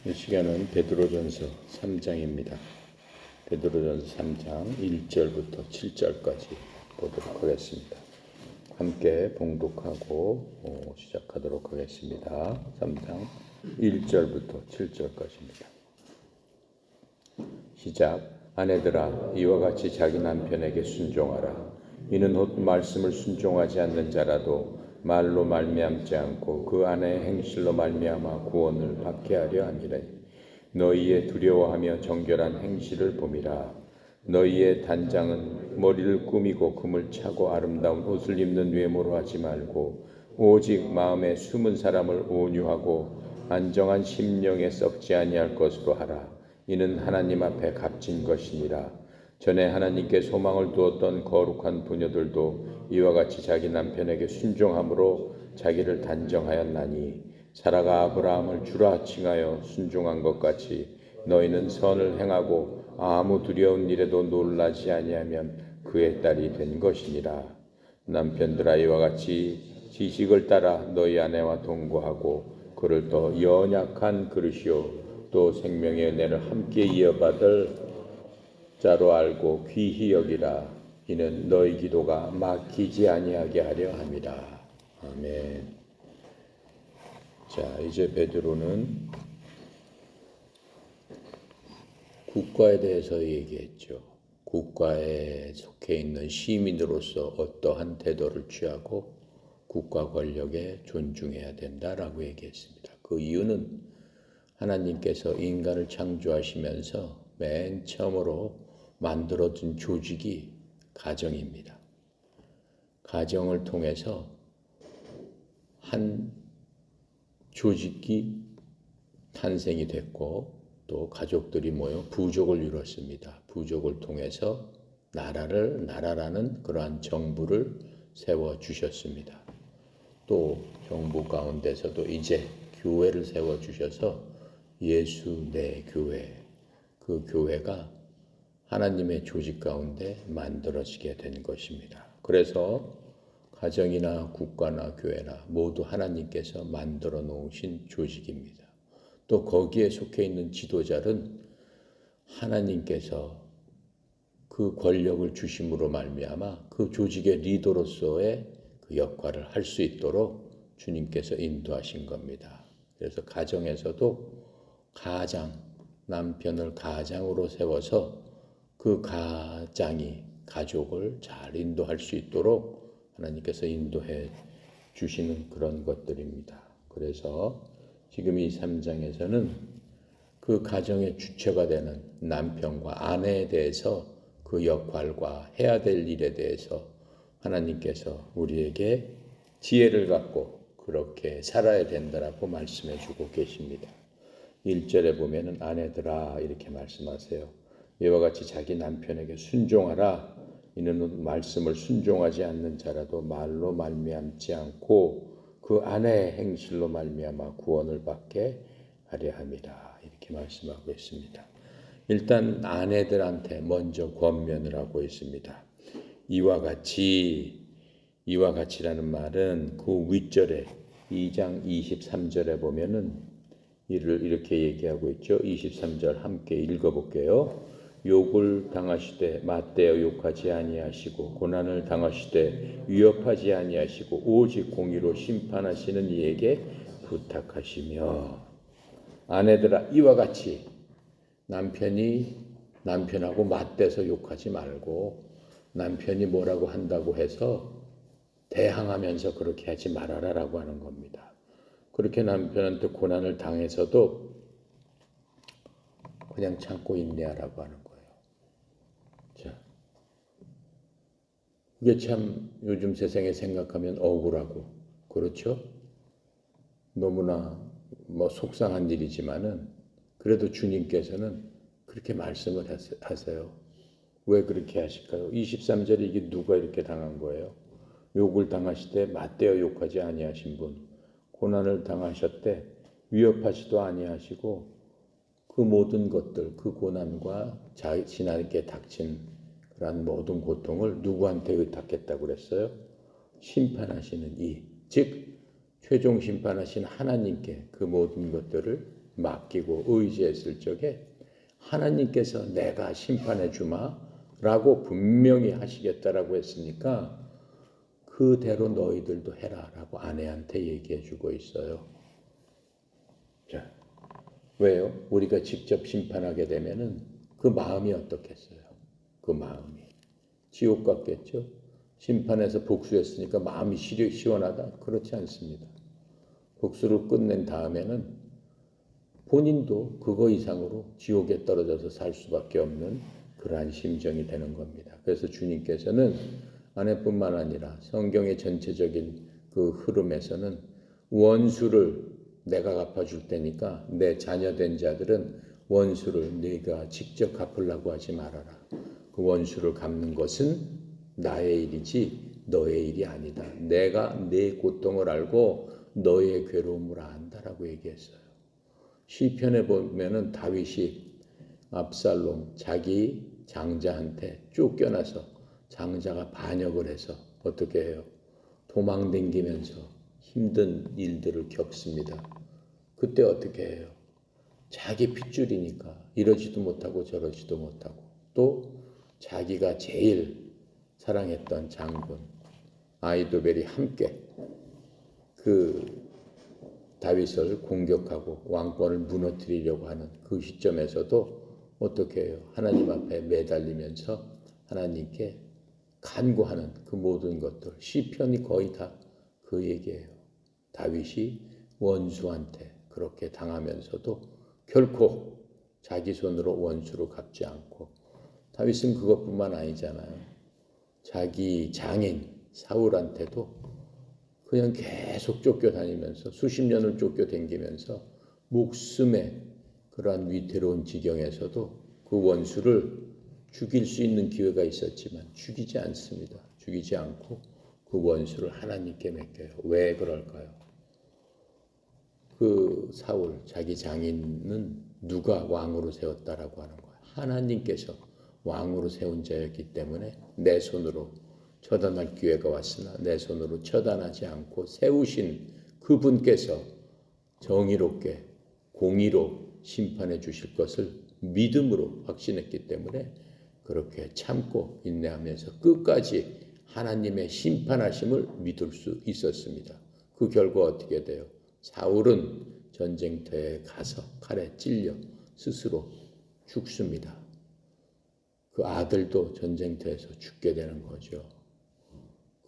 이 시간은 베드로전서 3장입니다. 베드로전서 3장 1절부터 7절까지 보도록 하겠습니다. 함께 봉독하고 시작하도록 하겠습니다. 3장 1절부터 7절까지입니다. 시작. 아내들아, 이와 같이 자기 남편에게 순종하라. 이는 곧 말씀을 순종하지 않는 자라도 말로 말미암지 않고 그 아내의 행실로 말미암아 구원을 받게 하려 함이라. 너희의 두려워하며 정결한 행실을 봄이라. 너희의 단장은 머리를 꾸미고 금을 차고 아름다운 옷을 입는 외모로 하지 말고 오직 마음에 숨은 사람을 온유하고 안정한 심령에 썩지 아니할 것으로 하라. 이는 하나님 앞에 값진 것이니라. 전에 하나님께 소망을 두었던 거룩한 부녀들도 이와 같이 자기 남편에게 순종함으로 자기를 단정하였나니 사라가 아브라함을 주라 칭하여 순종한 것 같이 너희는 선을 행하고 아무 두려운 일에도 놀라지 아니하면 그의 딸이 된 것이니라. 남편들아, 이와 같이 지식을 따라 너희 아내와 동거하고 그를 더 연약한 그릇이요 또 생명의 은혜를 함께 이어받을 자로 알고 귀히 여기라. 이는 너희 기도가 막히지 아니하게 하려 함이라. 아멘. 자, 이제 베드로는 국가에 대해서 얘기했죠. 국가에 속해 있는 시민으로서 어떠한 태도를 취하고 국가 권력에 존중해야 된다라고 얘기했습니다. 그 이유는 하나님께서 인간을 창조하시면서 맨 처음으로 만들어진 조직이 가정입니다. 가정을 통해서 한 조직이 탄생이 됐고 또 가족들이 모여 부족을 이뤘습니다. 부족을 통해서 나라라는 그러한 정부를 세워주셨습니다. 또 정부 가운데서도 이제 교회를 세워주셔서 예수 내 교회, 그 교회가 하나님의 조직 가운데 만들어지게 된 것입니다. 그래서 가정이나 국가나 교회나 모두 하나님께서 만들어 놓으신 조직입니다. 또 거기에 속해 있는 지도자는 하나님께서 그 권력을 주심으로 말미암아 그 조직의 리더로서의 그 역할을 할 수 있도록 주님께서 인도하신 겁니다. 그래서 가정에서도 남편을 가장으로 세워서 그 가족을 잘 인도할 수 있도록 하나님께서 인도해 주시는 그런 것들입니다. 그래서 지금 이 3장에서는 그 가정의 주체가 되는 남편과 아내에 대해서 그 역할과 해야 될 일에 대해서 하나님께서 우리에게 지혜를 갖고 그렇게 살아야 된다라고 말씀해 주고 계십니다. 1절에 보면은 아내들아 이렇게 말씀하세요. 이와 같이 자기 남편에게 순종하라. 이는 말씀을 순종하지 않는 자라도 말로 말미암지 않고 그 아내의 행실로 말미암아 구원을 받게 하려 함이라. 이렇게 말씀하고 있습니다. 일단 아내들한테 먼저 권면을 하고 있습니다. 이와 같이라는 말은 그 윗절에 2장 23절에 보면은 이를 이렇게 얘기하고 있죠. 23절 함께 읽어볼게요. 욕을 당하시되 맞대어 욕하지 아니하시고 고난을 당하시되 위협하지 아니하시고 오직 공의로 심판하시는 이에게 부탁하시며 아내들아 이와 같이 남편하고 맞대서 욕하지 말고 남편이 뭐라고 한다고 해서 대항하면서 그렇게 하지 말아라라고 하는 겁니다. 그렇게 남편한테 고난을 당해서도 그냥 참고 인내하라고 하는 거예요. 자, 이게 참 요즘 세상에 생각하면 억울하고 그렇죠? 너무나 속상한 일이지만은 그래도 주님께서는 그렇게 말씀을 하세요. 왜 그렇게 하실까요? 23절에 이게 누가 이렇게 당한 거예요? 욕을 당하시되 맞대어 욕하지 아니하신 분, 고난을 당하셨되 위협하지도 아니하시고 그 모든 것들, 그 고난과 자신에게 닥친 그러한 모든 고통을 누구한테 의탁했다고 그랬어요? 심판하시는 즉 최종 심판하신 하나님께 그 모든 것들을 맡기고 의지했을 적에 하나님께서 내가 심판해 주마라고 분명히 하시겠다라고 했으니까 그대로 너희들도 해라라고 아내한테 얘기해 주고 있어요. 자, 왜요? 우리가 직접 심판하게 되면은 그 마음이 어떻겠어요? 그 마음이 지옥 같겠죠? 심판해서 복수했으니까 마음이 시원하다? 그렇지 않습니다. 복수를 끝낸 다음에는 본인도 그거 이상으로 지옥에 떨어져서 살 수밖에 없는 그러한 심정이 되는 겁니다. 그래서 주님께서는 아내뿐만 아니라 성경의 전체적인 그 흐름에서는 원수를 내가 갚아줄 테니까 내 자녀된 자들은 원수를 네가 직접 갚으려고 하지 말아라. 그 원수를 갚는 것은 나의 일이지 너의 일이 아니다. 내가 네 고통을 알고 너의 괴로움을 안다라고 얘기했어요. 시편에 보면은 다윗이 압살롬 자기 장자한테 쫓겨나서 장자가 반역을 해서 어떻게 해요? 도망다니면서 힘든 일들을 겪습니다. 그때 어떻게 해요? 자기 핏줄이니까 이러지도 못하고 저러지도 못하고 또 자기가 제일 사랑했던 장군 아히도벨이 함께 그 다윗을 공격하고 왕권을 무너뜨리려고 하는 그 시점에서도 어떻게 해요? 하나님 앞에 매달리면서 하나님께 간구하는 그 모든 것들 시편이 거의 다 그 얘기예요. 다윗이 원수한테 그렇게 당하면서도 결코 자기 손으로 원수를 갚지 않고 다윗은 그것뿐만 아니잖아요. 자기 장인 사울한테도 그냥 계속 쫓겨다니면서 수십 년을 쫓겨다니면서 목숨의 그러한 위태로운 지경에서도 그 원수를 죽일 수 있는 기회가 있었지만 죽이지 않습니다. 죽이지 않고 그 원수를 하나님께 맡겨요. 왜 그럴까요? 그 사울 자기 장인은 누가 왕으로 세웠다라고 하는 거예요. 하나님께서 왕으로 세운 자였기 때문에 내 손으로 처단할 기회가 왔으나 내 손으로 처단하지 않고 세우신 그분께서 정의롭게 공의로 심판해 주실 것을 믿음으로 확신했기 때문에 그렇게 참고 인내하면서 끝까지 하나님의 심판하심을 믿을 수 있었습니다. 그 결과 어떻게 돼요? 사울은 전쟁터에 가서 칼에 찔려 스스로 죽습니다. 그 아들도 전쟁터에서 죽게 되는 거죠.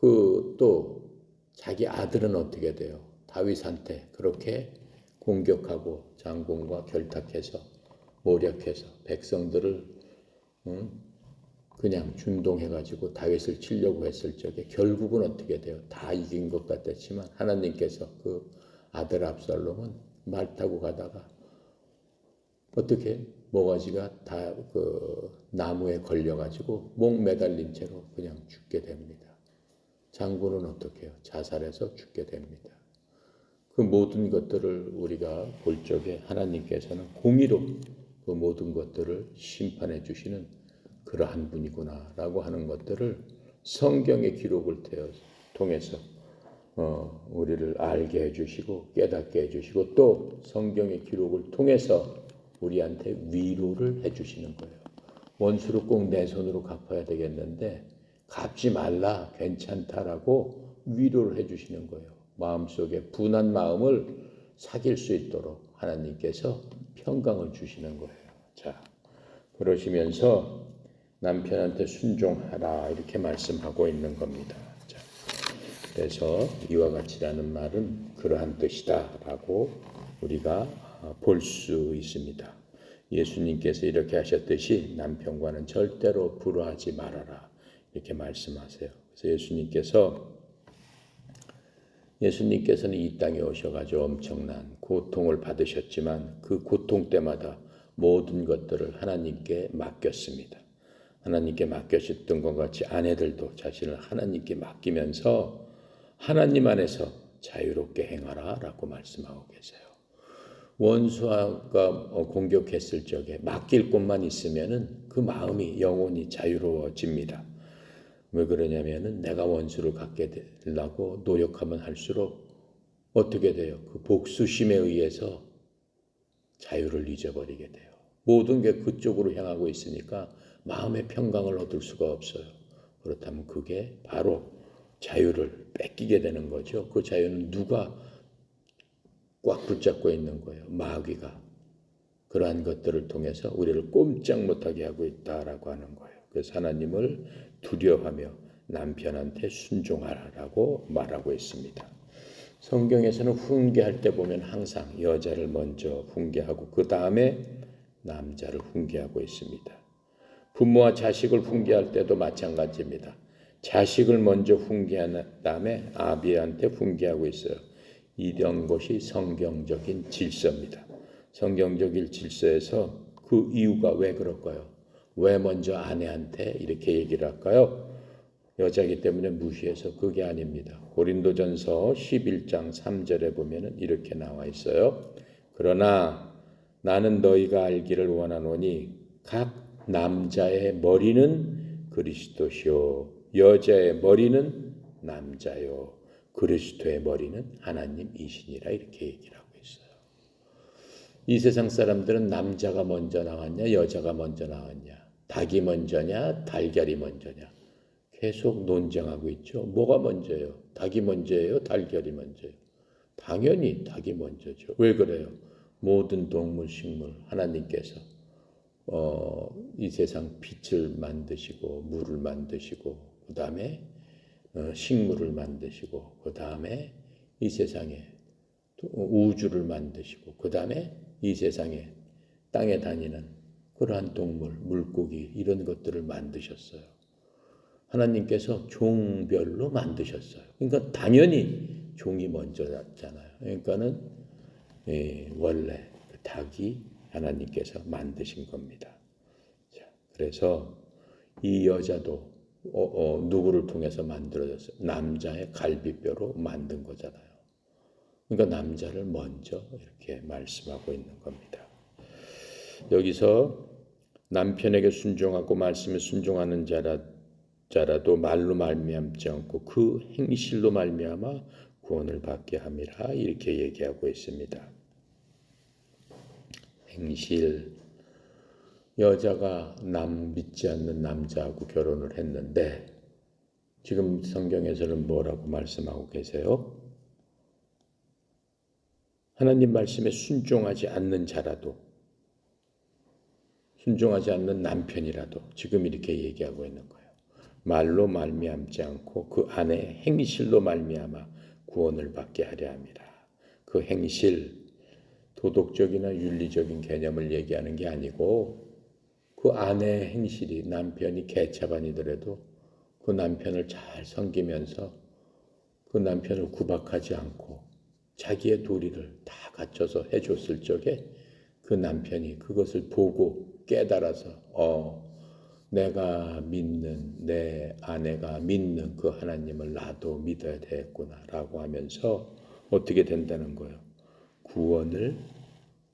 그 또 자기 아들은 어떻게 돼요? 다윗한테 그렇게 공격하고 장군과 결탁해서 모략해서 백성들을 그냥 준동해가지고 다윗을 치려고 했을 적에 결국은 어떻게 돼요? 다 이긴 것 같았지만 하나님께서 그 아들 압살롬은 말 타고 가다가 어떻게 모가지가 다 그 나무에 걸려가지고 목 매달린 채로 그냥 죽게 됩니다. 장군은 어떻게 해요? 자살해서 죽게 됩니다. 그 모든 것들을 우리가 볼 적에 하나님께서는 공의로 그 모든 것들을 심판해 주시는 그러한 분이구나라고 하는 것들을 성경의 기록을 통해서 우리를 알게 해주시고 깨닫게 해주시고 또 성경의 기록을 통해서 우리한테 위로를 해주시는 거예요. 원수를 꼭 내 손으로 갚아야 되겠는데 갚지 말라 괜찮다라고 위로를 해주시는 거예요. 마음속에 분한 마음을 사귈 수 있도록 하나님께서 평강을 주시는 거예요. 자, 그러시면서 남편한테 순종하라 이렇게 말씀하고 있는 겁니다. 자, 그래서 이와 같이라는 말은 그러한 뜻이다라고 우리가 볼 수 있습니다. 예수님께서 이렇게 하셨듯이 남편과는 절대로 불화하지 말아라 이렇게 말씀하세요. 그래서 예수님께서는 이 땅에 오셔가지고 엄청난 고통을 받으셨지만 그 고통 때마다 모든 것들을 하나님께 맡겼습니다. 하나님께 맡겼던 것 같이 아내들도 자신을 하나님께 맡기면서 하나님 안에서 자유롭게 행하라 라고 말씀하고 계세요. 원수가 공격했을 적에 맡길 곳만 있으면은 그 마음이 영원히 자유로워집니다. 왜 그러냐면은 내가 원수를 갖게 되려고 노력하면 할수록 어떻게 돼요? 그 복수심에 의해서 자유를 잊어버리게 돼요. 모든 게 그쪽으로 향하고 있으니까 마음의 평강을 얻을 수가 없어요. 그렇다면 그게 바로 자유를 뺏기게 되는 거죠. 그 자유는 누가 꽉 붙잡고 있는 거예요? 마귀가. 그러한 것들을 통해서 우리를 꼼짝 못하게 하고 있다라고 하는 거예요. 그래서 하나님을 두려워하며 남편한테 순종하라고 말하고 있습니다. 성경에서는 훈계할 때 보면 항상 여자를 먼저 훈계하고 그 다음에 남자를 훈계하고 있습니다. 부모와 자식을 훈계할 때도 마찬가지입니다. 자식을 먼저 훈계한 다음에 아비한테 훈계하고 있어요. 이런 것이 성경적인 질서입니다. 성경적인 질서에서 그 이유가 왜 그럴까요? 왜 먼저 아내한테 이렇게 얘기를 할까요? 여자이기 때문에 무시해서 그게 아닙니다. 고린도전서 11장 3절에 보면 이렇게 나와 있어요. 그러나 나는 너희가 알기를 원하노니 각 남자의 머리는 그리스도시요 여자의 머리는 남자요 그리스도의 머리는 하나님이시니라 이렇게 얘기를 하고 있어요. 이 세상 사람들은 남자가 먼저 나왔냐 여자가 먼저 나왔냐 닭이 먼저냐 달걀이 먼저냐 계속 논쟁하고 있죠. 뭐가 먼저예요? 닭이 먼저예요? 달걀이 먼저예요? 당연히 닭이 먼저죠. 왜 그래요? 모든 동물, 식물 하나님께서 이 세상 빛을 만드시고 물을 만드시고 그 다음에 식물을 만드시고 그 다음에 이 세상에 우주를 만드시고 그 다음에 이 세상에 땅에 다니는 그러한 동물, 물고기 이런 것들을 만드셨어요. 하나님께서 종별로 만드셨어요. 그러니까 당연히 종이 먼저잖아요. 그러니까는 원래 닭이 하나님께서 만드신 겁니다. 자, 그래서 이 여자도 누구를 통해서 만들어졌어요? 남자의 갈비뼈로 만든 거잖아요. 그러니까 남자를 먼저 이렇게 말씀하고 있는 겁니다. 여기서 남편에게 순종하고 말씀에 순종하는 자라도 말로 말미암지 않고 그 행실로 말미암아 구원을 받게 함이라 이렇게 얘기하고 있습니다. 행실 여자가 믿지 않는 남자하고 결혼을 했는데 지금 성경에서는 뭐라고 말씀하고 계세요? 하나님 말씀에 순종하지 않는 자라도 순종하지 않는 남편이라도 지금 이렇게 얘기하고 있는 거예요. 말로 말미암지 않고 그 안에 행실로 말미암아 구원을 받게 하려 함이라. 그 행실 도덕적이나 윤리적인 개념을 얘기하는 게 아니고 그 아내의 행실이 남편이 개차반이더라도 그 남편을 잘 섬기면서 그 남편을 구박하지 않고 자기의 도리를 다 갖춰서 해줬을 적에 그 남편이 그것을 보고 깨달아서 내가 믿는 내 아내가 믿는 그 하나님을 나도 믿어야 되겠구나라고 하면서 어떻게 된다는 거예요? 구원을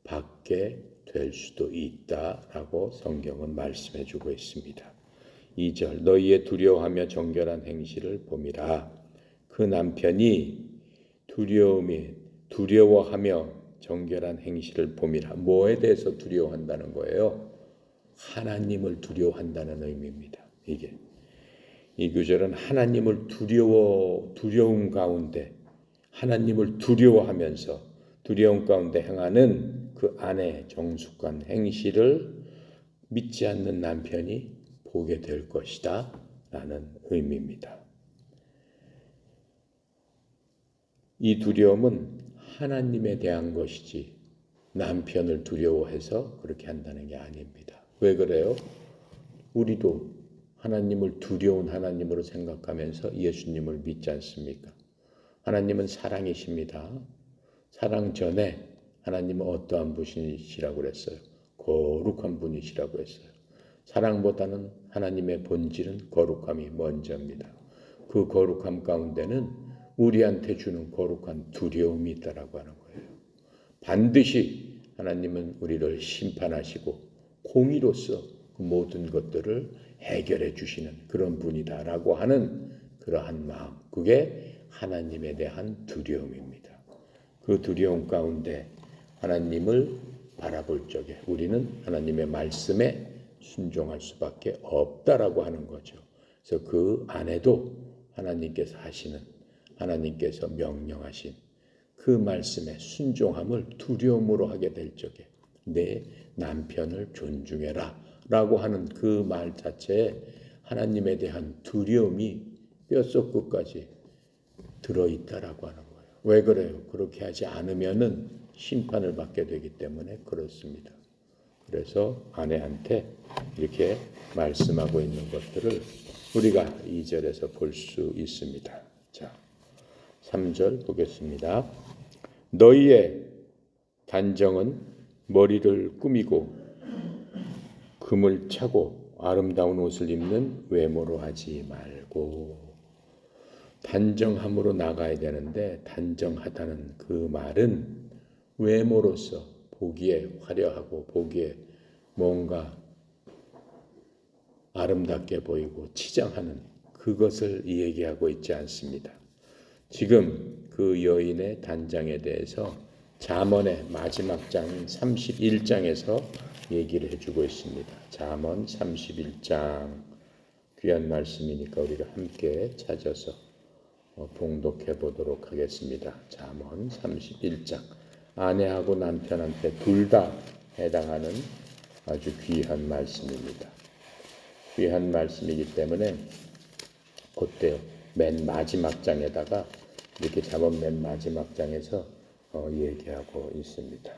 받게 될 수도 있다라고 성경은 말씀해 주고 있습니다. 2절 너희의 두려워하며 정결한 행실을 봄이라. 그 남편이 두려워하며 정결한 행실을 봄이라. 뭐에 대해서 두려워한다는 거예요? 하나님을 두려워한다는 의미입니다. 이 구절은 하나님을 두려움 가운데 하나님을 두려워하면서 두려움 가운데 행하는 그 아내의 정숙한 행실을 믿지 않는 남편이 보게 될 것이다 라는 의미입니다. 이 두려움은 하나님에 대한 것이지 남편을 두려워해서 그렇게 한다는 게 아닙니다. 왜 그래요? 우리도 하나님을 두려운 하나님으로 생각하면서 예수님을 믿지 않습니까? 하나님은 사랑이십니다. 사랑 전에 하나님은 어떠한 분이시라고 그랬어요? 거룩한 분이시라고 했어요. 사랑보다는 하나님의 본질은 거룩함이 먼저입니다. 그 거룩함 가운데는 우리한테 주는 거룩한 두려움이 있다라고 하는 거예요. 반드시 하나님은 우리를 심판하시고 공의로서 그 모든 것들을 해결해 주시는 그런 분이다라고 하는 그러한 마음, 그게 하나님에 대한 두려움입니다. 그 두려움 가운데 하나님을 바라볼 적에 우리는 하나님의 말씀에 순종할 수밖에 없다라고 하는 거죠. 그래서 그 안에도 하나님께서 하시는, 하나님께서 명령하신 그 말씀에 순종함을 두려움으로 하게 될 적에 내 남편을 존중해라 라고 하는 그 말 자체에 하나님에 대한 두려움이 뼛속 끝까지 들어있다라고 하는 거예요. 왜 그래요? 그렇게 하지 않으면은 심판을 받게 되기 때문에 그렇습니다. 그래서 아내한테 이렇게 말씀하고 있는 것들을 우리가 2절에서 볼 수 있습니다. 자, 3절 보겠습니다. 너희의 단정은 머리를 꾸미고 금을 차고 아름다운 옷을 입는 외모로 하지 말고, 단정함으로 나가야 되는데 단정하다는 그 말은 외모로서 보기에 화려하고 보기에 뭔가 아름답게 보이고 치장하는 그것을 얘기하고 있지 않습니다. 지금 그 여인의 단장에 대해서 잠언의 마지막 장인 31장에서 얘기를 해주고 있습니다. 잠언 31장, 귀한 말씀이니까 우리가 함께 찾아서 봉독해 보도록 하겠습니다. 잠언 31장, 아내하고 남편한테 둘 다 해당하는 아주 귀한 말씀입니다. 귀한 말씀이기 때문에 그때요 맨 마지막 장에다가 이렇게 잠언 맨 마지막 장에서 얘기하고 있습니다.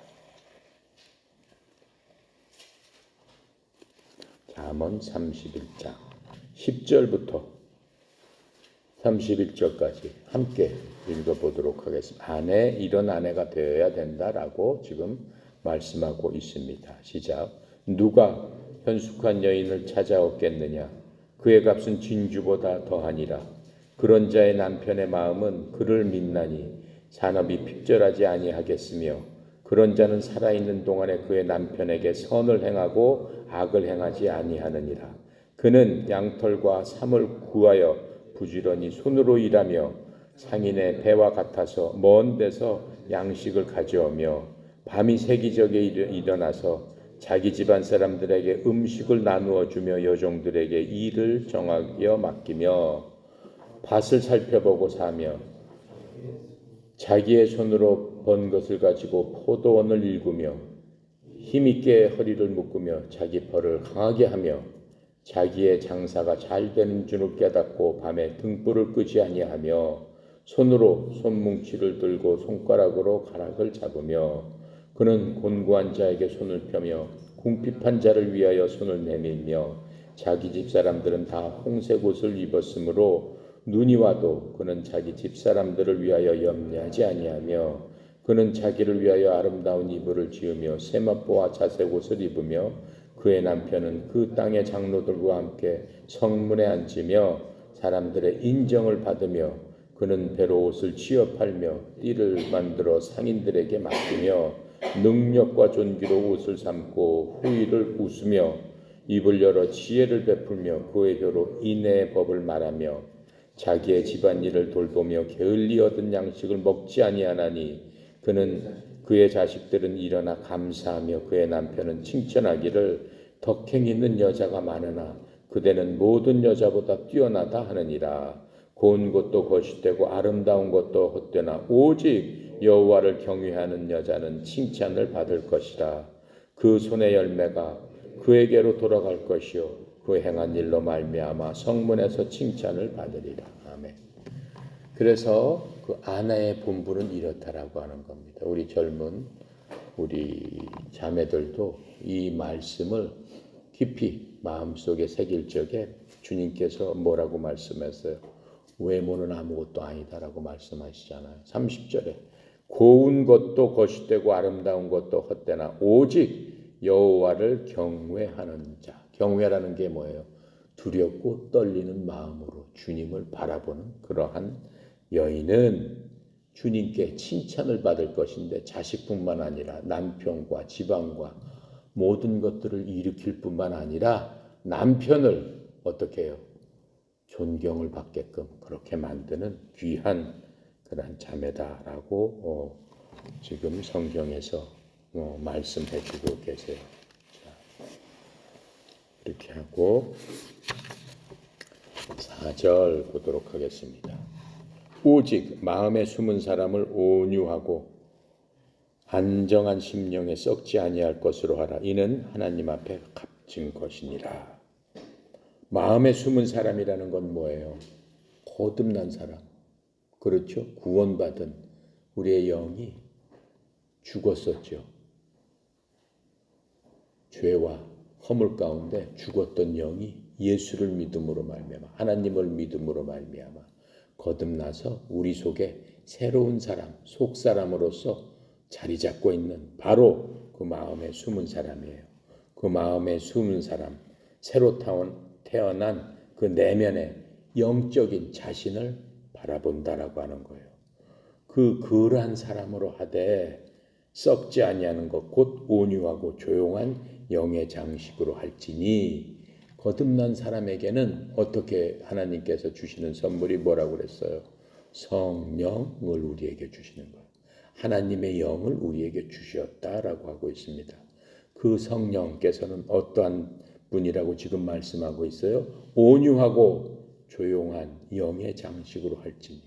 잠언 31장 10절부터 31절까지 함께 읽어보도록 하겠습니다. 이런 아내가 되어야 된다라고 지금 말씀하고 있습니다. 시작. 누가 현숙한 여인을 찾아오겠느냐? 그의 값은 진주보다 더하니라. 그런 자의 남편의 마음은 그를 믿나니 산업이 핍절하지 아니하겠으며, 그런 자는 살아있는 동안에 그의 남편에게 선을 행하고 악을 행하지 아니하느니라. 그는 양털과 삼을 구하여 부지런히 손으로 일하며 상인의 배와 같아서 먼 데서 양식을 가져오며 밤이 새기적에 일어나서 자기 집안 사람들에게 음식을 나누어 주며 여종들에게 일을 정하여 맡기며 밭을 살펴보고 사며 자기의 손으로 번 것을 가지고 포도원을 일구며 힘있게 허리를 묶으며 자기 펄을 강하게 하며 자기의 장사가 잘 되는 줄을 깨닫고 밤에 등불을 끄지 아니하며 손으로 손뭉치를 들고 손가락으로 가락을 잡으며 그는 곤고한 자에게 손을 펴며 궁핍한 자를 위하여 손을 내밀며 자기 집 사람들은 다 홍색 옷을 입었으므로 눈이 와도 그는 자기 집 사람들을 위하여 염려하지 아니하며 그는 자기를 위하여 아름다운 이불을 지으며 세마포와 자색 옷을 입으며 그의 남편은 그 땅의 장로들과 함께 성문에 앉으며 사람들의 인정을 받으며 그는 배로 옷을 지어 팔며 띠를 만들어 상인들에게 맡기며 능력과 존귀로 옷을 삼고 후의를 웃으며 입을 열어 지혜를 베풀며 그의 혀로 인애의 법을 말하며 자기의 집안일을 돌보며 게을리 얻은 양식을 먹지 아니하나니 그는 그의 자식들은 일어나 감사하며 그의 남편은 칭찬하기를 덕행 있는 여자가 많으나 그대는 모든 여자보다 뛰어나다 하느니라. 고운 것도 거짓되고 아름다운 것도 헛되나 오직 여호와를 경외하는 여자는 칭찬을 받을 것이라. 그 손의 열매가 그에게로 돌아갈 것이요 그 행한 일로 말미암아 성문에서 칭찬을 받으리라. 아멘. 그래서 그 아내의 본분은 이렇다라고 하는 겁니다. 우리 젊은 우리 자매들도 이 말씀을 깊이 마음속에 새길 적에 주님께서 뭐라고 말씀했어요? 외모는 아무것도 아니다라고 말씀하시잖아요. 30절에 고운 것도 거짓되고 아름다운 것도 헛되나 오직 여호와를 경외하는 자. 경외라는 게 뭐예요? 두렵고 떨리는 마음으로 주님을 바라보는 그러한 여인은 주님께 칭찬을 받을 것인데 자식뿐만 아니라 남편과 집안과 모든 것들을 일으킬 뿐만 아니라 남편을 어떻게 해요? 존경을 받게끔 그렇게 만드는 귀한 그런 자매다라고 지금 성경에서 말씀해 주고 계세요. 자, 이렇게 하고 4절 보도록 하겠습니다. 오직 마음에 숨은 사람을 온유하고 안정한 심령에 썩지 아니할 것으로 하라. 이는 하나님 앞에 값진 것이니라. 마음에 숨은 사람이라는 건 뭐예요? 거듭난 사람. 그렇죠? 구원받은 우리의 영이 죽었었죠. 죄와 허물 가운데 죽었던 영이 예수를 믿음으로 말미암아 하나님을 믿음으로 말미암아 거듭나서 우리 속에 새로운 사람, 속사람으로서 자리 잡고 있는 바로 그 마음에 숨은 사람이에요. 그 마음에 숨은 사람, 새로 태어난 그 내면의 영적인 자신을 바라본다라고 하는 거예요. 그러한 사람으로 하되 썩지 아니하는 것 곧 온유하고 조용한 영의 장식으로 할지니. 거듭난 사람에게는 어떻게 하나님께서 주시는 선물이 뭐라고 그랬어요? 성령을 우리에게 주시는 거예요. 하나님의 영을 우리에게 주셨다라고 하고 있습니다. 그 성령께서는 어떠한 분이라고 지금 말씀하고 있어요? 온유하고 조용한 영의 장식으로 할지니.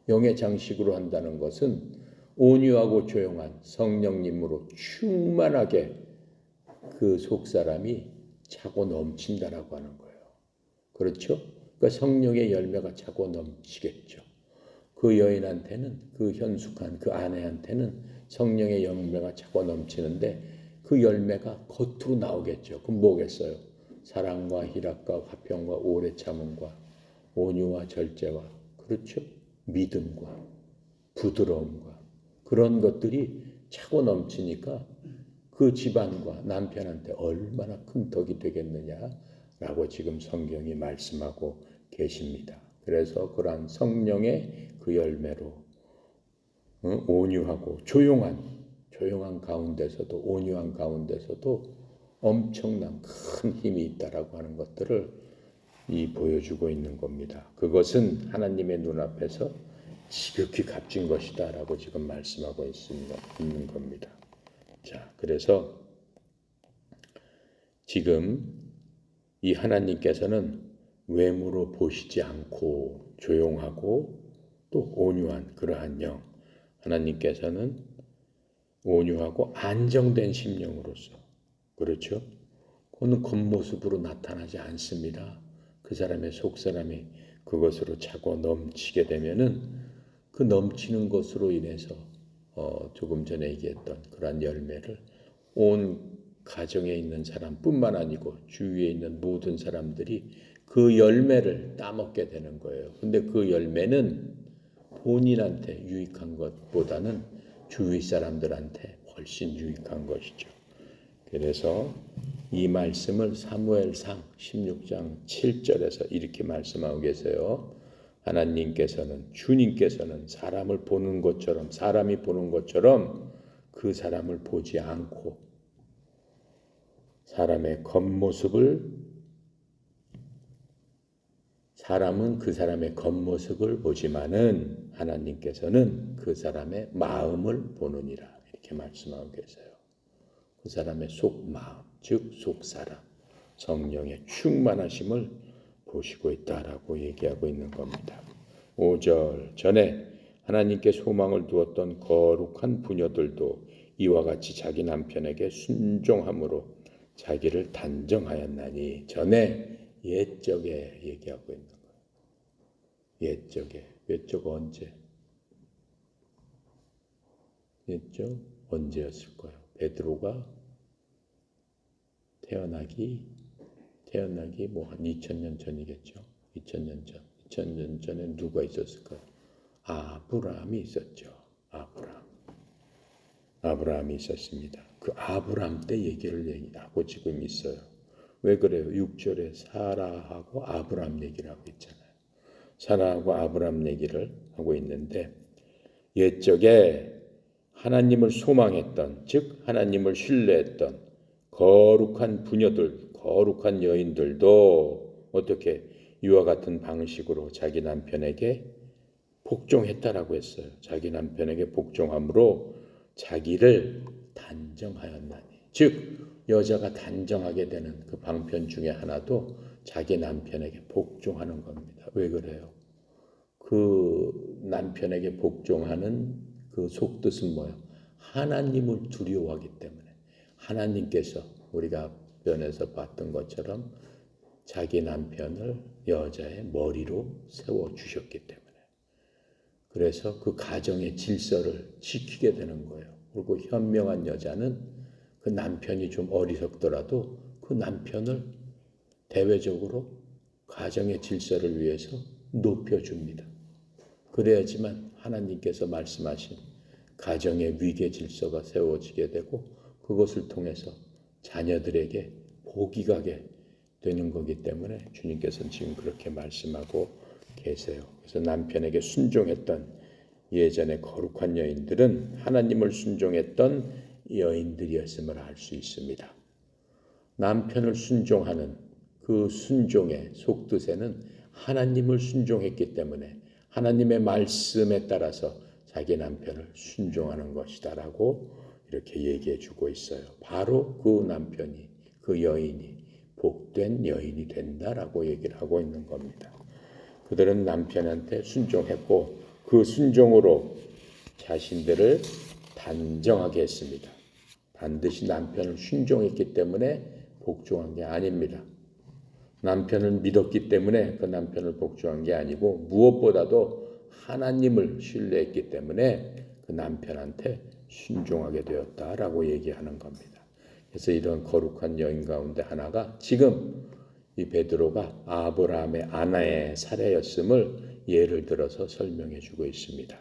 영의 장식으로 한다는 것은 온유하고 조용한 성령님으로 충만하게 그 속사람이 차고 넘친다라고 하는 거예요. 그렇죠? 그러니까 성령의 열매가 차고 넘치겠죠. 그 여인한테는, 그 현숙한 그 아내한테는 성령의 열매가 차고 넘치는데 그 열매가 겉으로 나오겠죠. 그럼 뭐겠어요? 사랑과 희락과 화평과 오래 참음과 온유와 절제와, 그렇죠? 믿음과 부드러움과 그런 것들이 차고 넘치니까 그 집안과 남편한테 얼마나 큰 덕이 되겠느냐라고 지금 성경이 말씀하고 계십니다. 그래서 그러한 성령의 그 열매로 온유하고 조용한 가운데서도, 온유한 가운데서도 엄청난 큰 힘이 있다라고 하는 것들을 보여주고 있는 겁니다. 그것은 하나님의 눈앞에서 지극히 값진 것이다라고 지금 말씀하고 있는 겁니다. 자, 그래서 지금 이 하나님께서는 외모로 보시지 않고 조용하고 또 온유한 그러한 영, 하나님께서는 온유하고 안정된 심령으로서, 그렇죠? 그는 겉모습으로 나타나지 않습니다. 그 사람의 속사람이 그것으로 차고 넘치게 되면은 그 넘치는 것으로 인해서 조금 전에 얘기했던 그러한 열매를 온 가정에 있는 사람뿐만 아니고 주위에 있는 모든 사람들이 그 열매를 따먹게 되는 거예요. 근데 그 열매는 본인한테 유익한 것보다는 주위 사람들한테 훨씬 유익한 것이죠. 그래서 이 말씀을 사무엘상 16장 7절에서 이렇게 말씀하고 계세요. 하나님께서는, 주님께서는 사람이 보는 것처럼 그 사람을 보지 않고 사람은 그 사람의 겉모습을 보지만은 하나님께서는 그 사람의 마음을 보느니라, 이렇게 말씀하고 계세요. 그 사람의 속마음, 즉 속사람, 성령의 충만하심을 보시고 있다라고 얘기하고 있는 겁니다. 5절 전에 하나님께 소망을 두었던 거룩한 부녀들도 이와 같이 자기 남편에게 순종함으로 자기를 단정하였나니. 전에 옛적에 얘기하고 있는 거예요. 옛적 언제? 옛적 언제였을 거예요? 베드로가 태어나기 뭐 한 2000년 전이겠죠. 2000년 전에 누가 있었을까요? 아브라함이 있었죠. 아브라함이 있었습니다. 그 아브라함 때 얘기를 하고 지금 있어요. 왜 그래요? 6절에 사라하고 아브라함 얘기를 하고 있잖아요. 사라하고 아브라함 얘기를 하고 있는데, 옛적에 하나님을 소망했던, 즉 하나님을 신뢰했던 거룩한 부녀들, 거룩한 여인들도 어떻게 이와 같은 방식으로 자기 남편에게 복종했다라고 했어요. 자기 남편에게 복종함으로 자기를 단정하였나니. 즉 여자가 단정하게 되는 그 방편 중에 하나도 자기 남편에게 복종하는 겁니다. 왜 그래요? 그 남편에게 복종하는 그 속뜻은 뭐예요? 하나님을 두려워하기 때문에. 하나님께서 우리가 변에서 봤던 것처럼 자기 남편을 여자의 머리로 세워주셨기 때문에. 그래서 그 가정의 질서를 지키게 되는 거예요. 그리고 현명한 여자는 그 남편이 좀 어리석더라도 그 남편을 대외적으로 가정의 질서를 위해서 높여줍니다. 그래야지만 하나님께서 말씀하신 가정의 위계 질서가 세워지게 되고 그것을 통해서 자녀들에게 복이 가게 되는 거기 때문에 주님께서는 지금 그렇게 말씀하고 계세요. 그래서 남편에게 순종했던 예전의 거룩한 여인들은 하나님을 순종했던 여인들이었음을 알 수 있습니다. 남편을 순종하는 그 순종의 속뜻에는 하나님을 순종했기 때문에 하나님의 말씀에 따라서 자기 남편을 순종하는 것이다라고 이렇게 얘기해 주고 있어요. 바로 그 남편이, 그 여인이 복된 여인이 된다라고 얘기를 하고 있는 겁니다. 그들은 남편한테 순종했고 그 순종으로 자신들을 단정하게 했습니다. 반드시 남편을 순종했기 때문에 복종한 게 아닙니다. 남편을 믿었기 때문에 그 남편을 복종한 게 아니고 무엇보다도 하나님을 신뢰했기 때문에 그 남편한테 순종하게 되었다라고 얘기하는 겁니다. 그래서 이런 거룩한 여인 가운데 하나가 지금 이 베드로가 아브라함의 아내의 사례였음을 예를 들어서 설명해 주고 있습니다.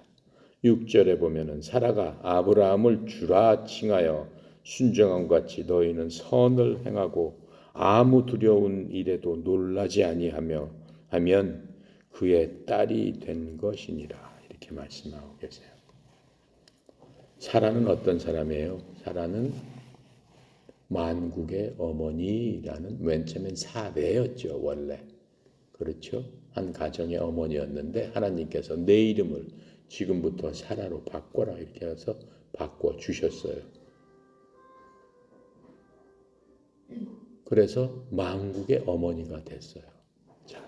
6절에 보면은 사라가 아브라함을 주라 칭하여 순정함 같이 너희는 선을 행하고 아무 두려운 일에도 놀라지 아니하며 하면 그의 딸이 된 것이니라. 이렇게 말씀하고 계세요. 사라는 어떤 사람이에요? 사라는 만국의 어머니라는 맨 처음엔 사례였죠. 원래. 그렇죠? 한 가정의 어머니였는데 하나님께서 내 이름을 지금부터 사라로 바꿔라 이렇게 해서 바꿔주셨어요. 그래서 만국의 어머니가 됐어요. 자,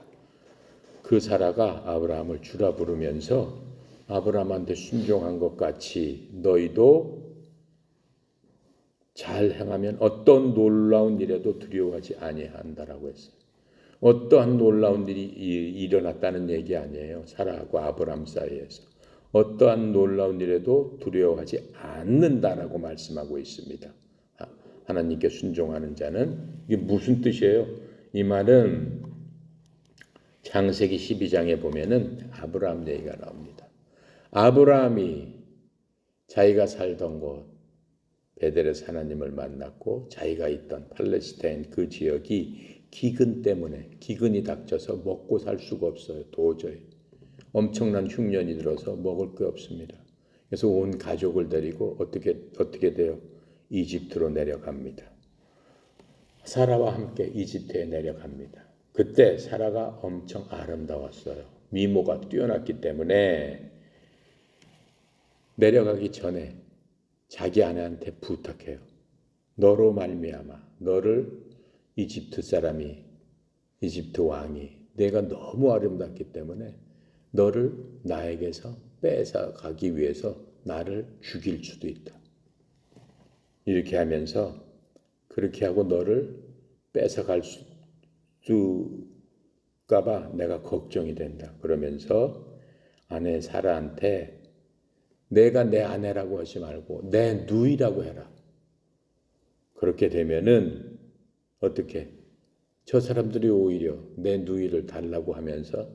그 사라가 아브라함을 주라 부르면서 아브라함한테 순종한 것 같이 너희도 잘 행하면 어떤 놀라운 일에도 두려워하지 아니한다라고 했어요. 어떠한 놀라운 일이 일어났다는 얘기 아니에요. 사라하고 아브라함 사이에서. 어떠한 놀라운 일에도 두려워하지 않는다라고 말씀하고 있습니다. 하나님께 순종하는 자는 이게 무슨 뜻이에요? 이 말은 창세기 12장에 보면은 아브라함 얘기가 나옵니다. 아브라함이 자기가 살던 곳 베델에서 하나님을 만났고 자기가 있던 팔레스타인 그 지역이 기근 때문에 기근이 닥쳐서 먹고 살 수가 없어요. 도저히. 엄청난 흉년이 들어서 먹을 게 없습니다. 그래서 온 가족을 데리고 어떻게 돼요? 이집트로 내려갑니다. 사라와 함께 이집트에 내려갑니다. 그때 사라가 엄청 아름다웠어요. 미모가 뛰어났기 때문에 내려가기 전에 자기 아내한테 부탁해요. 너로 말미암아 너를 이집트 사람이 이집트 왕이 내가 너무 아름답기 때문에 너를 나에게서 뺏어가기 위해서 나를 죽일 수도 있다. 이렇게 하면서 그렇게 하고 너를 뺏어갈 수가 내가 걱정이 된다. 그러면서 아내 사라한테 내가 내 아내라고 하지 말고 내 누이라고 해라. 그렇게 되면은 어떻게? 저 사람들이 오히려 내 누이를 달라고 하면서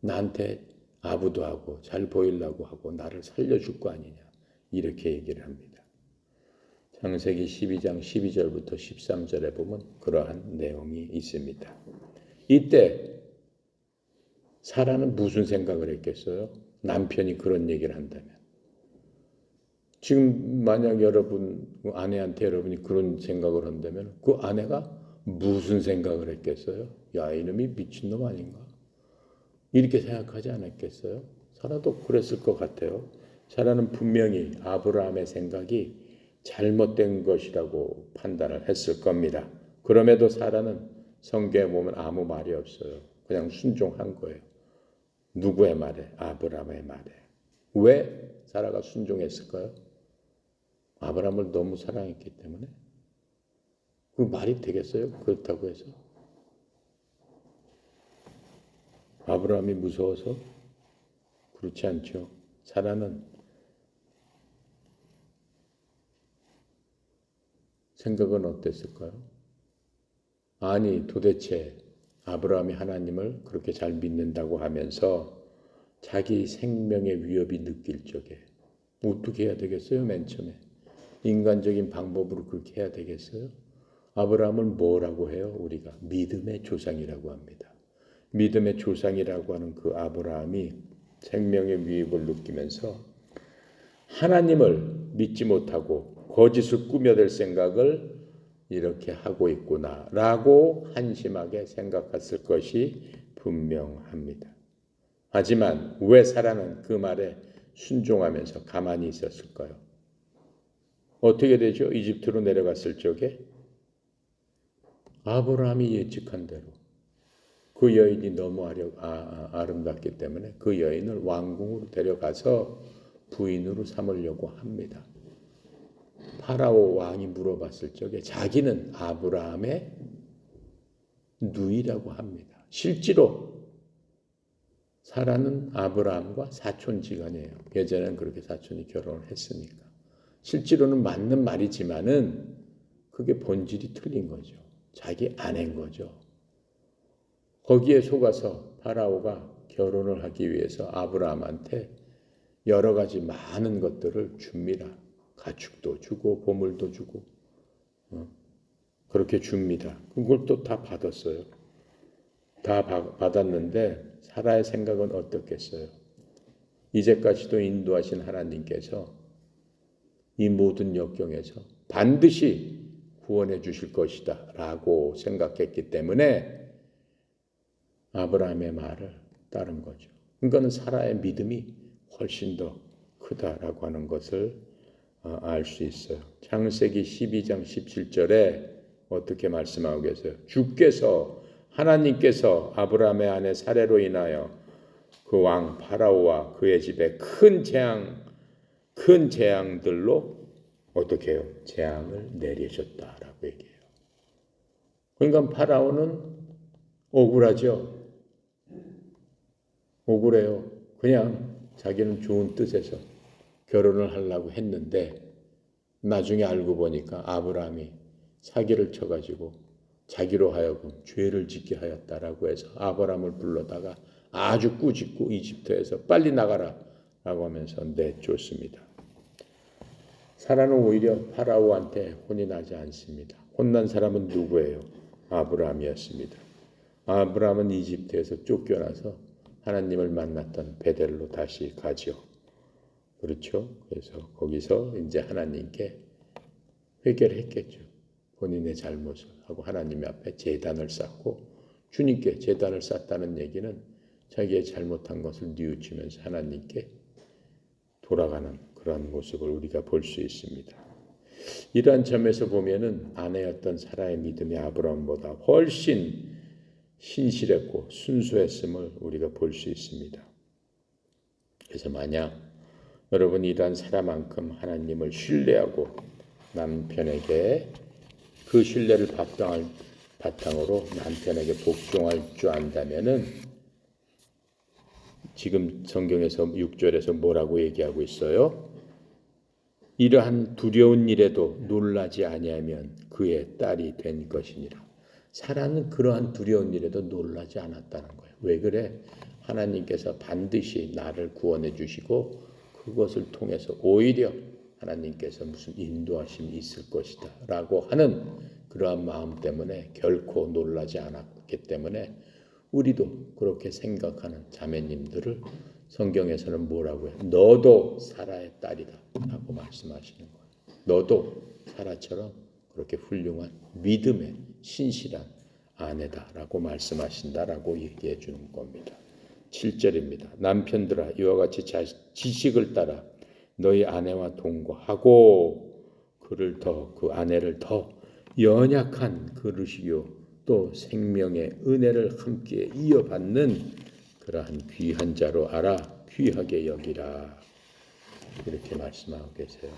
나한테 아부도 하고 잘 보이려고 하고 나를 살려줄 거 아니냐. 이렇게 얘기를 합니다. 창세기 12장 12절부터 13절에 보면 그러한 내용이 있습니다. 이때 사라는 무슨 생각을 했겠어요? 남편이 그런 얘기를 한다면. 지금 만약 여러분 아내한테 여러분이 그런 생각을 한다면 그 아내가 무슨 생각을 했겠어요? 야, 이놈이 미친놈 아닌가? 이렇게 생각하지 않았겠어요? 사라도 그랬을 것 같아요. 사라는 분명히 아브라함의 생각이 잘못된 것이라고 판단을 했을 겁니다. 그럼에도 사라는 성경에 보면 아무 말이 없어요. 그냥 순종한 거예요. 누구의 말에? 아브라함의 말에. 왜 사라가 순종했을까요? 아브라함을 너무 사랑했기 때문에. 그 말이 되겠어요? 그렇다고 해서. 아브라함이 무서워서? 그렇지 않죠. 사라는 생각은 어땠을까요? 아니, 도대체 아브라함이 하나님을 그렇게 잘 믿는다고 하면서 자기 생명의 위협이 느낄 적에 어떻게 해야 되겠어요? 맨 처음에 인간적인 방법으로 그렇게 해야 되겠어요? 아브라함을 뭐라고 해요? 우리가 믿음의 조상이라고 합니다. 믿음의 조상이라고 하는 그 아브라함이 생명의 위협을 느끼면서 하나님을 믿지 못하고 거짓을 꾸며댈 생각을 이렇게 하고 있구나라고 한심하게 생각했을 것이 분명합니다. 하지만 왜 사라는 그 말에 순종하면서 가만히 있었을까요? 어떻게 되죠? 이집트로 내려갔을 적에 아브라함이 예측한 대로 그 여인이 너무 아름답기 때문에 그 여인을 왕궁으로 데려가서 부인으로 삼으려고 합니다. 파라오 왕이 물어봤을 적에 자기는 아브라함의 누이라고 합니다. 실제로 사라는 아브라함과 사촌지간이에요. 예전에는 그렇게 사촌이 결혼을 했으니까. 실제로는 맞는 말이지만은 그게 본질이 틀린 거죠. 자기 아내인 거죠. 거기에 속아서 파라오가 결혼을 하기 위해서 아브라함한테 여러 가지 많은 것들을 줍니다. 가축도 주고 보물도 주고 그렇게 줍니다. 그걸 또 다 받았어요. 다 받았는데 사라의 생각은 어떻겠어요? 이제까지도 인도하신 하나님께서 이 모든 역경에서 반드시 구원해 주실 것이다 라고 생각했기 때문에 아브라함의 말을 따른 거죠. 그러니까 사라의 믿음이 훨씬 더 크다라고 하는 것을 알 수 있어요. 창세기 12장 17절에 어떻게 말씀하고 계세요? 주께서 하나님께서 아브라함의 아내 사레로 인하여 그 왕 파라오와 그의 집에 큰 재앙들로 어떻게 해요? 재앙을 내리셨다라고 얘기해요. 그러니까 파라오는 억울하죠. 억울해요. 그냥 자기는 좋은 뜻에서 결혼을 하려고 했는데 나중에 알고 보니까 아브라함이 사기를 쳐가지고 자기로 하여금 죄를 짓게 하였다라고 해서 아브라함을 불러다가 아주 꾸짖고 이집트에서 빨리 나가라 라고 하면서 내쫓습니다. 사라는 오히려 파라오한테 혼이 나지 않습니다. 혼난 사람은 누구예요? 아브라함이었습니다. 아브라함은 이집트에서 쫓겨나서 하나님을 만났던 베델로 다시 가죠. 그렇죠? 그래서 거기서 이제 하나님께 회개를 했겠죠. 본인의 잘못을 하고 하나님 앞에 제단을 쌓고 주님께 제단을 쌓다는 얘기는 자기의 잘못한 것을 뉘우치면서 하나님께 돌아가는 그런 모습을 우리가 볼 수 있습니다. 이러한 점에서 보면은 아내였던 사라의 믿음이 아브라함보다 훨씬 신실했고 순수했음을 우리가 볼 수 있습니다. 그래서 만약 여러분 이러한 사람만큼 하나님을 신뢰하고 남편에게 그 신뢰를 바탕으로 남편에게 복종할 줄 안다면은 지금 성경에서 6절에서 뭐라고 얘기하고 있어요? 이러한 두려운 일에도 놀라지 아니하면 그의 딸이 된 것이니라. 사라는 그러한 두려운 일에도 놀라지 않았다는 거예요. 왜 그래? 하나님께서 반드시 나를 구원해 주시고 그것을 통해서 오히려 하나님께서 무슨 인도하심이 있을 것이다 라고 하는 그러한 마음 때문에 결코 놀라지 않았기 때문에 우리도 그렇게 생각하는 자매님들을 성경에서는 뭐라고 해요? 너도 사라의 딸이다 라고 말씀하시는 거예요. 너도 사라처럼 그렇게 훌륭한 믿음의 신실한 아내다라고 말씀하신다라고 얘기해 주는 겁니다. 7절입니다. 남편들아 이와 같이 지식을 따라 너희 아내와 동거하고 그 그 아내를 더 연약한 그릇이요 또 생명의 은혜를 함께 이어받는 그러한 귀한 자로 알아 귀하게 여기라. 이렇게 말씀하고 계세요.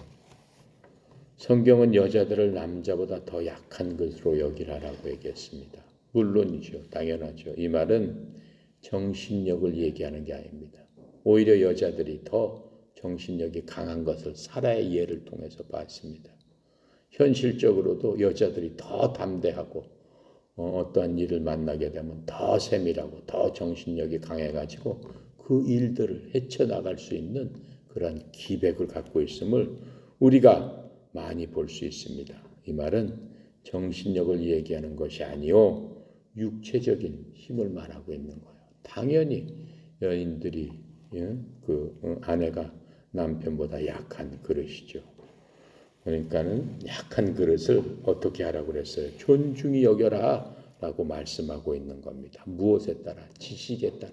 성경은 여자들을 남자보다 더 약한 것으로 여기라라고 얘기했습니다. 물론이죠. 당연하죠. 이 말은 정신력을 얘기하는 게 아닙니다. 오히려 여자들이 더 정신력이 강한 것을 사라의 예를 통해서 봤습니다. 현실적으로도 여자들이 더 담대하고 어떠한 일을 만나게 되면 더 세밀하고 더 정신력이 강해가지고 그 일들을 헤쳐나갈 수 있는 그런 기백을 갖고 있음을 우리가 많이 볼 수 있습니다. 이 말은 정신력을 얘기하는 것이 아니요 육체적인 힘을 말하고 있는 거예요. 당연히 여인들이 아내가 남편보다 약한 그릇이죠. 그러니까는 약한 그릇을 어떻게 하라고 그랬어요? 존중히 여겨라 라고 말씀하고 있는 겁니다. 무엇에 따라? 지식에 따라.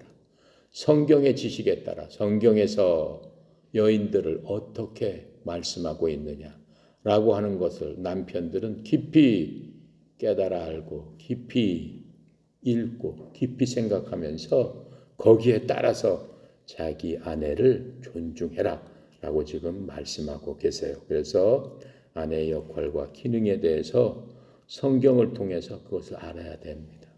성경의 지식에 따라. 성경에서 여인들을 어떻게 말씀하고 있느냐 라고 하는 것을 남편들은 깊이 깨달아 알고 깊이 읽고 깊이 생각하면서 거기에 따라서 자기 아내를 존중해라 라고 지금 말씀하고 계세요. 그래서 아내의 역할과 기능에 대해서 성경을 통해서 그것을 알아야 됩니다.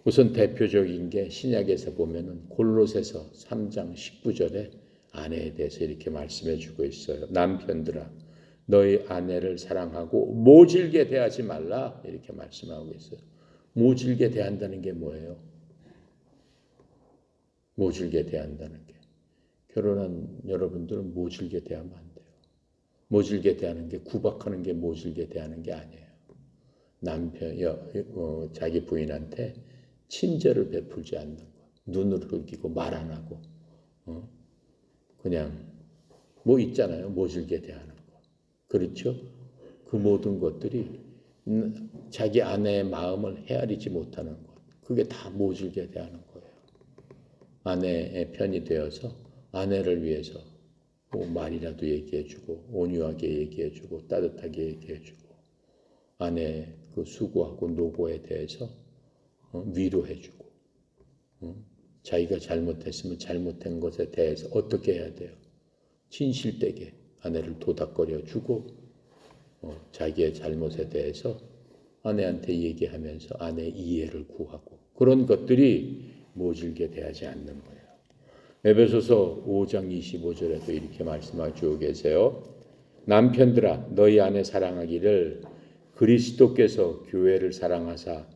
우선 대표적인 게 신약에서 보면은 골로새서 3장 19절에 아내에 대해서 이렇게 말씀해 주고 있어요. 남편들아 너희 아내를 사랑하고 모질게 대하지 말라 이렇게 말씀하고 있어요. 모질게 대한다는 게 뭐예요? 모질게 대한다는 게 결혼한 여러분들은 모질게 대하면 안 돼요. 모질게 대하는 게 구박하는 게 모질게 대하는 게 아니에요. 자기 부인한테 친절을 베풀지 않는 것, 눈을 흘기고 말 안 하고 그냥 뭐 있잖아요. 모질게 대하는 거. 그렇죠? 그 모든 것들이 자기 아내의 마음을 헤아리지 못하는 것. 그게 다 모질게 대하는 거예요. 아내의 편이 되어서 아내를 위해서 뭐 말이라도 얘기해주고 온유하게 얘기해주고 따뜻하게 얘기해주고 아내의 그 수고하고 노고에 대해서 위로해주고 자기가 잘못했으면 잘못한 것에 대해서 어떻게 해야 돼요? 진실되게 아내를 도닥거려 주고 자기의 잘못에 대해서 아내한테 얘기하면서 아내의 이해를 구하고 그런 것들이 모질게 대하지 않는 거예요. 에베소서 5장 25절에도 이렇게 말씀하고 계세요. 남편들아 너희 아내 사랑하기를 그리스도께서 교회를 사랑하사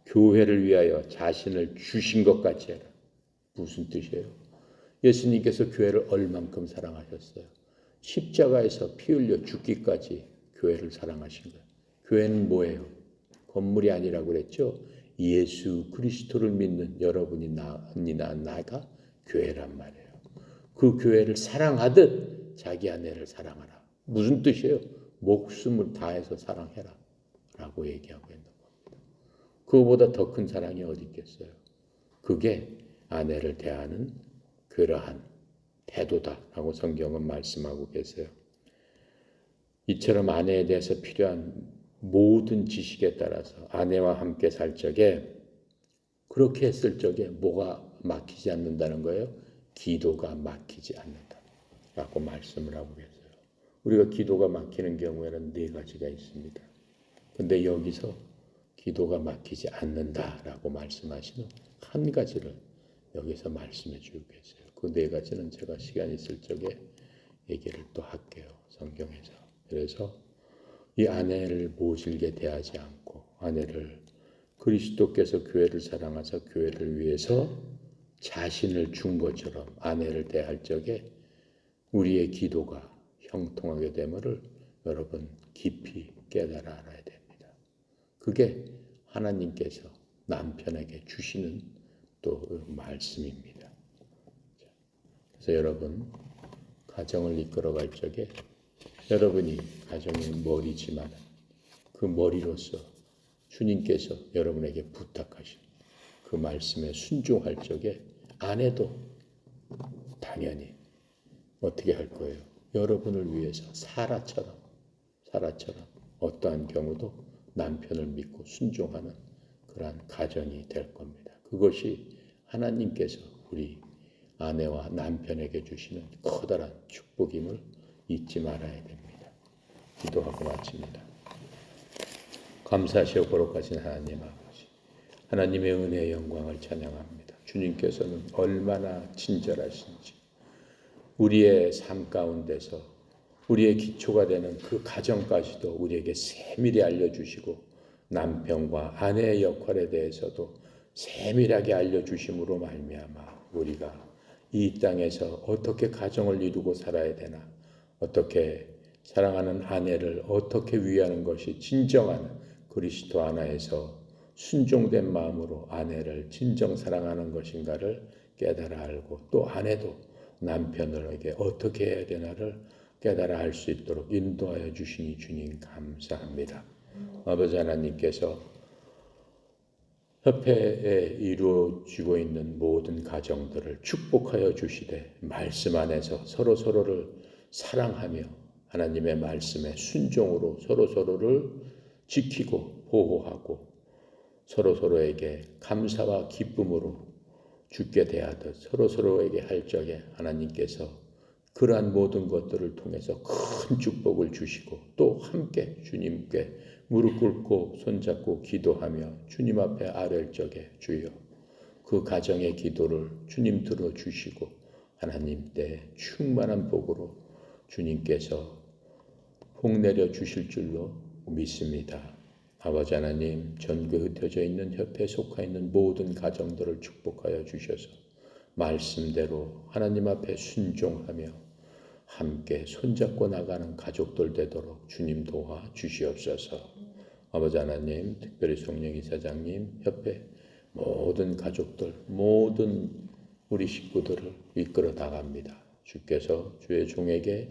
교회를 위하여 자신을 주신 것 같이 해라. 무슨 뜻이에요? 예수님께서 교회를 얼만큼 사랑하셨어요? 십자가에서 피 흘려 죽기까지 교회를 사랑하신 거예요. 교회는 뭐예요? 건물이 아니라고 그랬죠? 예수 그리스도를 믿는 여러분이나 나가 교회란 말이에요. 그 교회를 사랑하듯 자기 아내를 사랑하라. 무슨 뜻이에요? 목숨을 다해서 사랑해라 라고 얘기하고 있는 겁니다. 그거보다 더 큰 사랑이 어디 있겠어요? 그게 아내를 대하는 그러한 태도다라고 성경은 말씀하고 계세요. 이처럼 아내에 대해서 필요한 모든 지식에 따라서 아내와 함께 살 적에 그렇게 했을 적에 뭐가 막히지 않는다는 거예요? 기도가 막히지 않는다라고 말씀을 하고 계세요. 우리가 기도가 막히는 경우에는 4가지가 있습니다. 근데 여기서 기도가 막히지 않는다라고 말씀하시는 한 가지를 여기서 말씀해 주고 계세요. 그 4가지는 제가 시간 있을 적에 얘기를 또 할게요. 성경에서. 그래서 이 아내를 모질게 대하지 않고 아내를 그리스도께서 교회를 사랑하사 교회를 위해서 자신을 준 것처럼 아내를 대할 적에 우리의 기도가 형통하게 되므를 여러분 깊이 깨달아 알아야 됩니다. 그게 하나님께서 남편에게 주시는 또 말씀입니다. 그래서 여러분 가정을 이끌어갈 적에 여러분이 가정의 머리지만 그 머리로서 주님께서 여러분에게 부탁하신 그 말씀에 순종할 적에 아내도 당연히 어떻게 할 거예요? 여러분을 위해서 사라처럼 사라처럼 어떠한 경우도 남편을 믿고 순종하는 그러한 가정이 될 겁니다. 그것이 하나님께서 우리 아내와 남편에게 주시는 커다란 축복임을 잊지 말아야 됩니다. 기도하고 마칩니다. 감사하시오 거룩하신 하나님 아버지, 하나님의 은혜의 영광을 찬양합니다. 주님께서는 얼마나 친절하신지, 우리의 삶 가운데서 우리의 기초가 되는 그 가정까지도 우리에게 세밀히 알려주시고, 남편과 아내의 역할에 대해서도 세밀하게 알려주심으로 말미암아 우리가 이 땅에서 어떻게 가정을 이루고 살아야 되나, 어떻게 사랑하는 아내를 어떻게 위하는 것이 진정한 그리스도 안에서 순종된 마음으로 아내를 진정 사랑하는 것인가를 깨달아 알고, 또 아내도 남편에게 어떻게 해야 되나를 깨달아 알 수 있도록 인도하여 주시니 주님 감사합니다. 아버지 하나님께서 협회에 이루어지고 있는 모든 가정들을 축복하여 주시되, 말씀 안에서 서로서로를 사랑하며 하나님의 말씀에 순종으로 서로서로를 지키고 보호하고 서로서로에게 감사와 기쁨으로 주께 대하듯 서로서로에게 할 적에 하나님께서 그러한 모든 것들을 통해서 큰 축복을 주시고, 또 함께 주님께 무릎 꿇고 손잡고 기도하며 주님 앞에 아뢰을 적에 주여 그 가정의 기도를 주님 들어주시고 하나님 때 충만한 복으로 주님께서 복내려 주실 줄로 믿습니다. 아버지 하나님, 전국에 흩어져 있는 협회에 속하 있는 모든 가정들을 축복하여 주셔서 말씀대로 하나님 앞에 순종하며 함께 손잡고 나가는 가족들 되도록 주님 도와 주시옵소서. 아버지 하나님, 특별히 송영 이사장님, 협회 모든 가족들, 모든 우리 식구들을 이끌어 나갑니다. 주께서 주의 종에게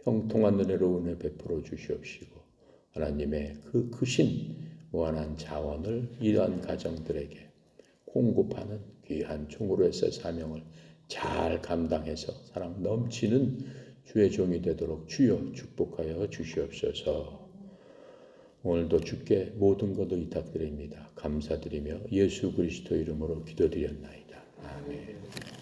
형통한 은혜로 은혜 베풀어 주시옵시고, 하나님의 그 크신 무한한 자원을 이러한 가정들에게 공급하는 귀한 종으로서의 사명을 잘 감당해서 사랑 넘치는 주의 종이 되도록 주여 축복하여 주시옵소서. 오늘도 주께 모든 것을 의탁드립니다. 감사드리며 예수 그리스도 이름으로 기도드렸나이다. 아멘.